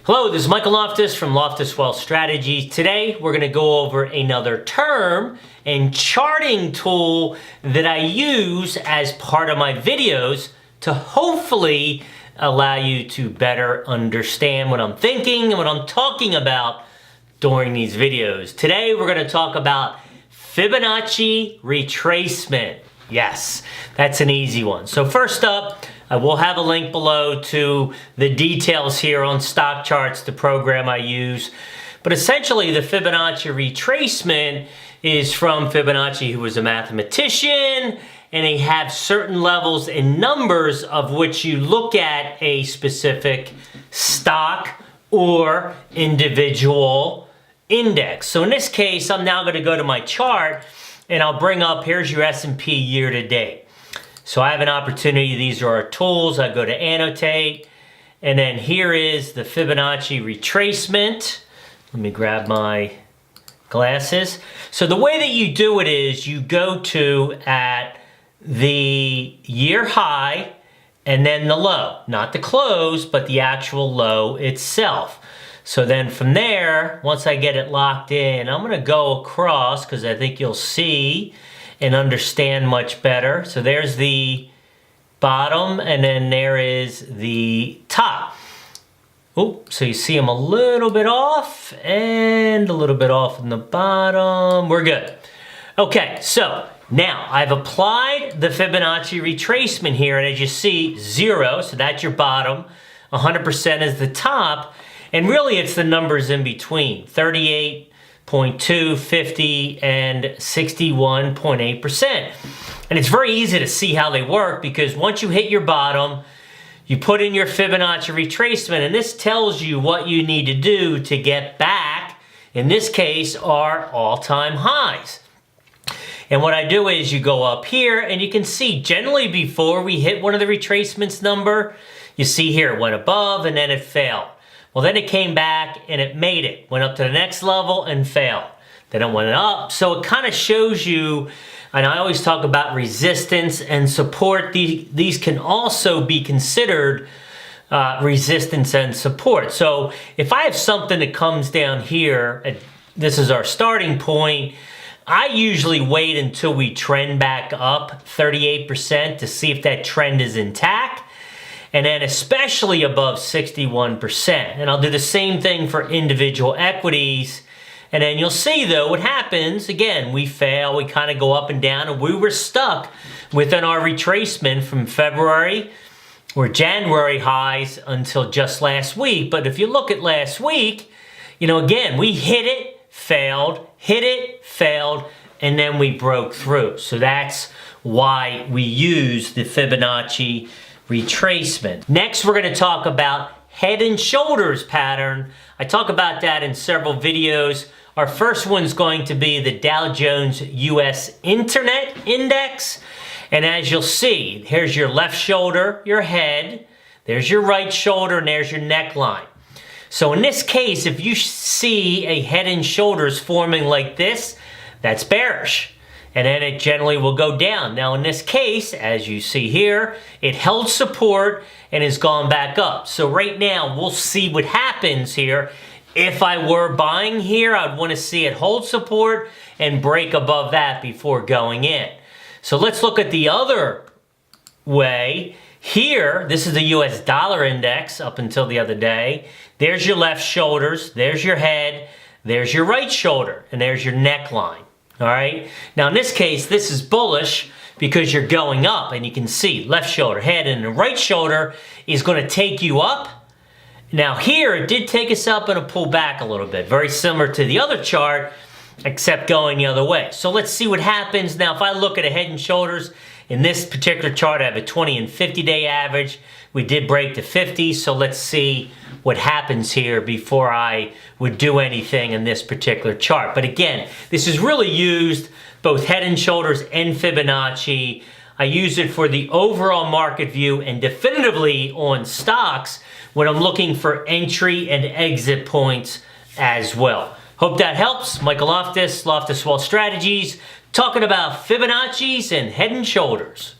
Hello, this is Michael Loftus from Loftus Wealth Strategies. Today, we're going to go over another term and charting tool that I use as part of my videos to hopefully allow you to better understand what I'm thinking and what I'm talking about during these videos. Today, we're going to talk about Fibonacci retracement. Yes, that's an easy one. So first up, I will have a link below to the details here on stock charts, the program I use. But essentially, the Fibonacci retracement is from Fibonacci, who was a mathematician, and they have certain levels and numbers of which you look at a specific stock or individual index. So in this case, I'm now going to go to my chart, and I'll bring up, here's your S&P year to date. So I have an opportunity, these are our tools, I go to annotate, and then here is the Fibonacci retracement. Let me grab my glasses. So the way that you do it is you go to at the year high and then the low, not the close, but the actual low itself. So then from there, once I get it locked in, I'm gonna go across because I think you'll see and understand much better. So there's the bottom and then there is the top. Oh, so you see them a little bit off and a little bit off in the bottom. We're good. Okay, so now I've applied the Fibonacci retracement here, and as you see, 0, so that's your bottom, 100% is the top, and really it's the numbers in between, 38.2, 50, and 61.8%. And it's very easy to see how they work because once you hit your bottom, you put in your Fibonacci retracement, and this tells you what you need to do to get back, in this case, our all-time highs. And what I do is you go up here, and you can see generally before we hit one of the retracements number, you see here it went above and then it failed. Well, then it came back and it made it. Went up to the next level and failed. Then it went up. So it kind of shows you, and I always talk about resistance and support. These can also be considered resistance and support. So if I have something that comes down here, this is our starting point, I usually wait until we trend back up 38% to see if that trend is intact. And then especially above 61%. And I'll do the same thing for individual equities. And then you'll see though what happens, again, we fail, we kind of go up and down, and we were stuck within our retracement from February or January highs until just last week. But if you look at last week, you know, again, we hit it, failed, and then we broke through. So that's why we use the Fibonacci retracement. Next, we're going to talk about head and shoulders pattern. I talk about that in several videos. Our first one's going to be the Dow Jones US Internet Index. And as you'll see, here's your left shoulder, your head, there's your right shoulder, and there's your neckline. So in this case, if you see a head and shoulders forming like this, that's bearish. And then it generally will go down. Now in this case, as you see here, it held support and has gone back up. So right now, we'll see what happens here. If I were buying here, I'd want to see it hold support and break above that before going in. So let's look at the other way. Here, this is the US dollar index up until the other day. There's your left shoulders, there's your head, there's your right shoulder, and there's your neckline. All right. Now in this case, this is bullish because you're going up, and you can see left shoulder, head, and the right shoulder is going to take you up. Now here, it did take us up and a pull back a little bit, very similar to the other chart, except going the other way. So let's see what happens. Now, if I look at a head and shoulders, in this particular chart, I have a 20 and 50-day average. We did break to 50, so let's see what happens here before I would do anything in this particular chart. But again, this is really used, both head and shoulders and Fibonacci. I use it for the overall market view and definitively on stocks when I'm looking for entry and exit points as well. Hope that helps. Michael Loftus, Loftus Wealth Strategies, talking about Fibonacci's and head and shoulders.